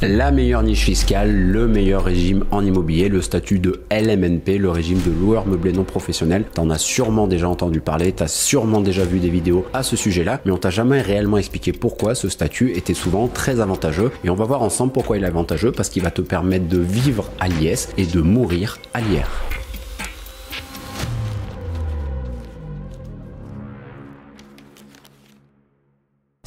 La meilleure niche fiscale, le meilleur régime en immobilier, le statut de LMNP, le régime de loueur meublé non professionnel. T'en as sûrement déjà entendu parler, t'as sûrement déjà vu des vidéos à ce sujet-là, mais on t'a jamais réellement expliqué pourquoi ce statut était souvent très avantageux. Et on va voir ensemble pourquoi il est avantageux, parce qu'il va te permettre de vivre à l'IS et de mourir à l'IR.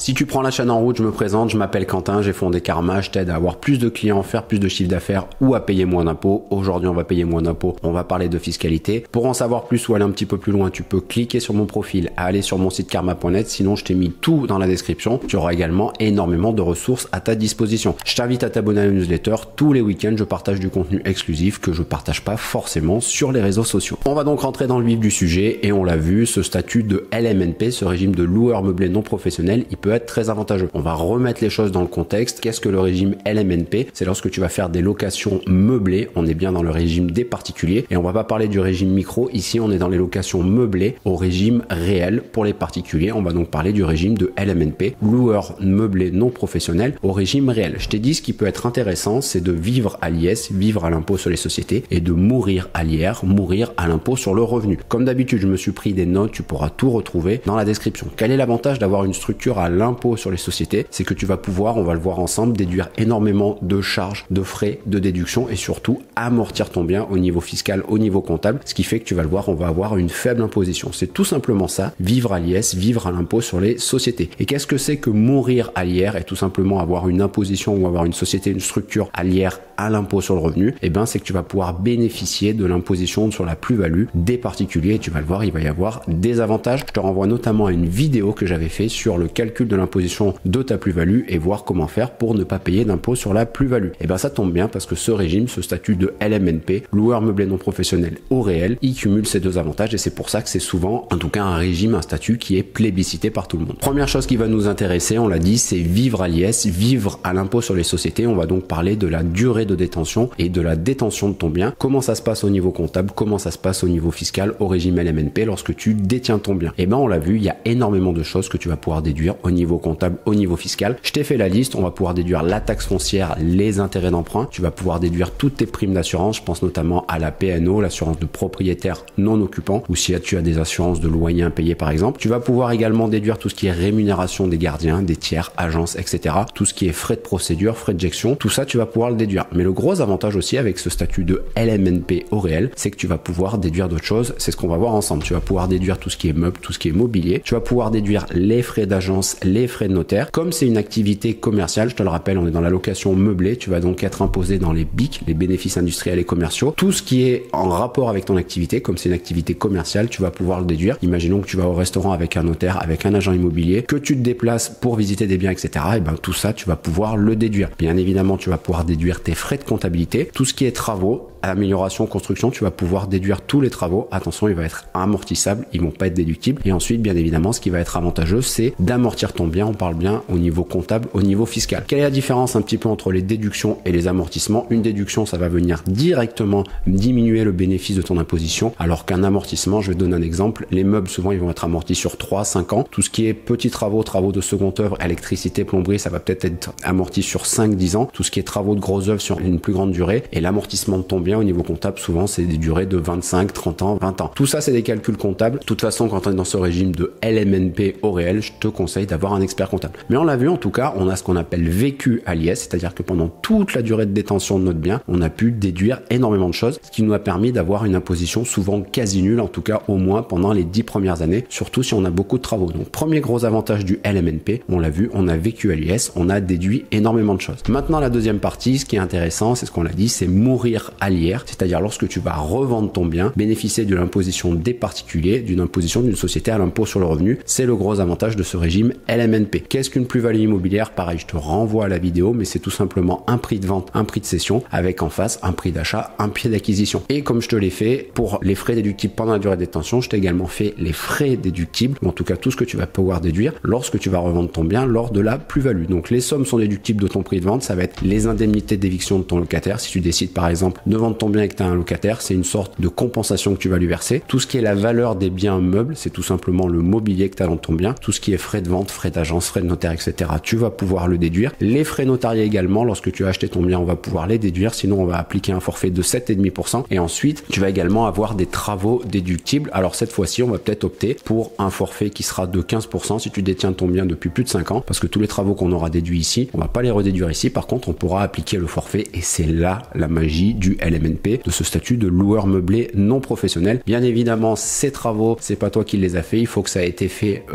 Si tu prends la chaîne en route, je me présente, je m'appelle Quentin, j'ai fondé Karma, je t'aide à avoir plus de clients, faire plus de chiffre d'affaires ou à payer moins d'impôts. Aujourd'hui, on va payer moins d'impôts, on va parler de fiscalité. Pour en savoir plus ou aller un petit peu plus loin, tu peux cliquer sur mon profil, aller sur mon site karma.net, sinon je t'ai mis tout dans la description. Tu auras également énormément de ressources à ta disposition. Je t'invite à t'abonner à la newsletter. Tous les week-ends, je partage du contenu exclusif que je partage pas forcément sur les réseaux sociaux. On va donc rentrer dans le vif du sujet et on l'a vu, ce statut de LMNP, ce régime de loueur meublé non professionnel, il peut être très avantageux. On va remettre les choses dans le contexte. Qu'est-ce que le régime LMNP? C'est lorsque tu vas faire des locations meublées. On est bien dans le régime des particuliers et on va pas parler du régime micro. Ici, on est dans les locations meublées au régime réel pour les particuliers. On va donc parler du régime de LMNP, loueur meublé non professionnel au régime réel. Je t'ai dit, ce qui peut être intéressant, c'est de vivre à l'IS, vivre à l'impôt sur les sociétés et de mourir à l'IR, mourir à l'impôt sur le revenu. Comme d'habitude, je me suis pris des notes. Tu pourras tout retrouver dans la description. Quel est l'avantage d'avoir une structure à l'impôt sur les sociétés? C'est que tu vas pouvoir, on va le voir ensemble, déduire énormément de charges, de frais, de déductions et surtout amortir ton bien au niveau fiscal, au niveau comptable, ce qui fait que tu vas le voir, on va avoir une faible imposition. C'est tout simplement ça, vivre à l'IS, vivre à l'impôt sur les sociétés. Et qu'est-ce que c'est que mourir à l'IR et tout simplement avoir une imposition ou avoir une société, une structure à l'IR, à l'impôt sur le revenu? Eh bien, c'est que tu vas pouvoir bénéficier de l'imposition sur la plus-value des particuliers et tu vas le voir, il va y avoir des avantages. Je te renvoie notamment à une vidéo que j'avais fait sur le calcul de l'imposition de ta plus-value et voir comment faire pour ne pas payer d'impôt sur la plus-value. Et bien ça tombe bien parce que ce régime, ce statut de LMNP, loueur meublé non professionnel au réel, il cumule ces deux avantages et c'est pour ça que c'est souvent, en tout cas un régime, un statut qui est plébiscité par tout le monde. Première chose qui va nous intéresser, on l'a dit, c'est vivre à l'IS, vivre à l'impôt sur les sociétés. On va donc parler de la durée de détention et de la détention de ton bien. Comment ça se passe au niveau comptable, comment ça se passe au niveau fiscal au régime LMNP lorsque tu détiens ton bien. Et ben on l'a vu, il y a énormément de choses que tu vas pouvoir déduire au niveau comptable, au niveau fiscal. Je t'ai fait la liste, on va pouvoir déduire la taxe foncière, les intérêts d'emprunt, tu vas pouvoir déduire toutes tes primes d'assurance, je pense notamment à la PNO, l'assurance de propriétaire non occupant, ou si tu as des assurances de loyer impayé par exemple. Tu vas pouvoir également déduire tout ce qui est rémunération des gardiens, des tiers, agences, etc. Tout ce qui est frais de procédure, frais de gestion, tout ça tu vas pouvoir le déduire. Mais le gros avantage aussi avec ce statut de LMNP au réel, c'est que tu vas pouvoir déduire d'autres choses, c'est ce qu'on va voir ensemble. Tu vas pouvoir déduire tout ce qui est meuble, tout ce qui est mobilier, tu vas pouvoir déduire les frais d'agence, les frais de notaire. Comme c'est une activité commerciale, je te le rappelle, on est dans la location meublée, tu vas donc être imposé dans les BIC, les bénéfices industriels et commerciaux. Tout ce qui est en rapport avec ton activité, comme c'est une activité commerciale, tu vas pouvoir le déduire. Imaginons que tu vas au restaurant avec un notaire, avec un agent immobilier, que tu te déplaces pour visiter des biens, etc. Et ben tout ça, tu vas pouvoir le déduire. Bien évidemment, tu vas pouvoir déduire tes frais de comptabilité, tout ce qui est travaux, amélioration, construction, tu vas pouvoir déduire tous les travaux. Attention, il va être amortissable, ils vont pas être déductibles. Et ensuite, bien évidemment, ce qui va être avantageux, c'est d'amortir ton bien. On parle bien au niveau comptable, au niveau fiscal. Quelle est la différence un petit peu entre les déductions et les amortissements? Une déduction, ça va venir directement diminuer le bénéfice de ton imposition, alors qu'un amortissement, je vais te donner un exemple, les meubles, souvent, ils vont être amortis sur 3-5 ans. Tout ce qui est petits travaux, travaux de seconde œuvre, électricité, plomberie, ça va peut-être être amorti sur 5-10 ans. Tout ce qui est travaux de gros œuvre sur une plus grande durée. Et l'amortissement de ton bien au niveau comptable, souvent, c'est des durées de 25, 30 ans, 20 ans. Tout ça, c'est des calculs comptables. De toute façon, quand on est dans ce régime de LMNP au réel, je te conseille d'avoir un expert comptable. Mais on l'a vu, en tout cas, on a ce qu'on appelle vécu à l'IS, c'est-à-dire que pendant toute la durée de détention de notre bien, on a pu déduire énormément de choses, ce qui nous a permis d'avoir une imposition souvent quasi nulle, en tout cas au moins pendant les 10 premières années, surtout si on a beaucoup de travaux. Donc, premier gros avantage du LMNP, on l'a vu, on a vécu à l'IS, on a déduit énormément de choses. Maintenant, la deuxième partie, ce qui est intéressant, c'est ce qu'on l'a dit, c'est mourir à l'IR, c'est-à-dire lorsque tu vas revendre ton bien, bénéficier de l'imposition des particuliers, d'une imposition d'une société à l'impôt sur le revenu. C'est le gros avantage de ce régime LMNP. Qu'est-ce qu'une plus-value immobilière? Pareil, je te renvoie à la vidéo, mais c'est tout simplement un prix de vente, un prix de cession, avec en face un prix d'achat, un prix d'acquisition. Et comme je te l'ai fait pour les frais déductibles pendant la durée de détention, je t'ai également fait les frais déductibles, ou en tout cas tout ce que tu vas pouvoir déduire lorsque tu vas revendre ton bien lors de la plus-value. Donc les sommes sont déductibles de ton prix de vente, ça va être les indemnités d'éviction de ton locataire. Si tu décides par exemple de vendre vendre ton bien et que tu as un locataire, c'est une sorte de compensation que tu vas lui verser. Tout ce qui est la valeur des biens meubles, c'est tout simplement le mobilier que tu as dans ton bien. Tout ce qui est frais de vente, frais d'agence, frais de notaire, etc., tu vas pouvoir le déduire. Les frais notariés également, lorsque tu as acheté ton bien, on va pouvoir les déduire. Sinon, on va appliquer un forfait de 7,5%. Et ensuite, tu vas également avoir des travaux déductibles. Alors cette fois-ci, on va peut-être opter pour un forfait qui sera de 15% si tu détiens ton bien depuis plus de 5 ans, parce que tous les travaux qu'on aura déduits ici, on va pas les redéduire ici. Par contre, on pourra appliquer le forfait et c'est là la magie du LMNP, de ce statut de loueur meublé non professionnel. Bien évidemment, ces travaux, c'est pas toi qui les as fait. Il faut que ça ait été fait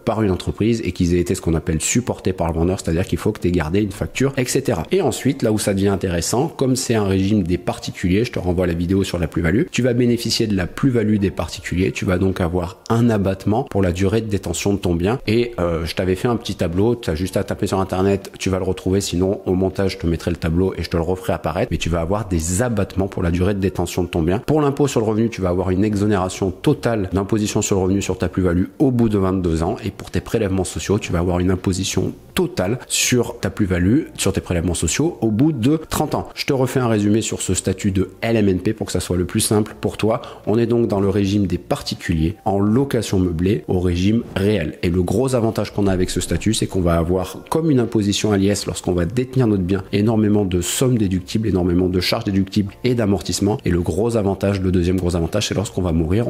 par une entreprise et qu'ils aient été ce qu'on appelle supportés par le vendeur, c'est-à-dire qu'il faut que tu aies gardé une facture, etc. Et ensuite, là où ça devient intéressant, comme c'est un régime des particuliers, je te renvoie à la vidéo sur la plus-value, tu vas bénéficier de la plus-value des particuliers, tu vas donc avoir un abattement pour la durée de détention de ton bien. Et je t'avais fait un petit tableau, tu as juste à taper sur internet, tu vas le retrouver, sinon au montage je te mettrai le tableau et je te le referai apparaître, mais tu vas avoir des abattements pour la durée de détention de ton bien. Pour l'impôt sur le revenu, tu vas avoir une exonération totale d'imposition sur le revenu sur ta plus-value au bout de 22 ans, et pour tes prélèvements sociaux, tu vas avoir une imposition totale sur ta plus-value, sur tes prélèvements sociaux au bout de 30 ans. Je te refais un résumé sur ce statut de LMNP pour que ça soit le plus simple pour toi. On est donc dans le régime des particuliers en location meublée au régime réel. Et le gros avantage qu'on a avec ce statut, c'est qu'on va avoir, comme une imposition à l'IS lorsqu'on va détenir notre bien, énormément de sommes déductibles, énormément de charges déductibles et d'amortissements. Et le gros avantage, le deuxième gros avantage, c'est lorsqu'on va mourir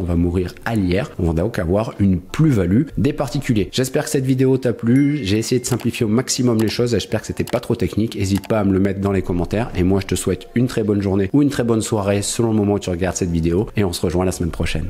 à l'IR. On va donc avoir une plus-value des particuliers. J'espère que cette vidéo t'a plu. J'ai essayé de simplifier au maximum les choses. J'espère que c'était pas trop technique. N'hésite pas à me le mettre dans les commentaires. Et moi, je te souhaite une très bonne journée ou une très bonne soirée selon le moment où tu regardes cette vidéo. Et on se rejoint la semaine prochaine.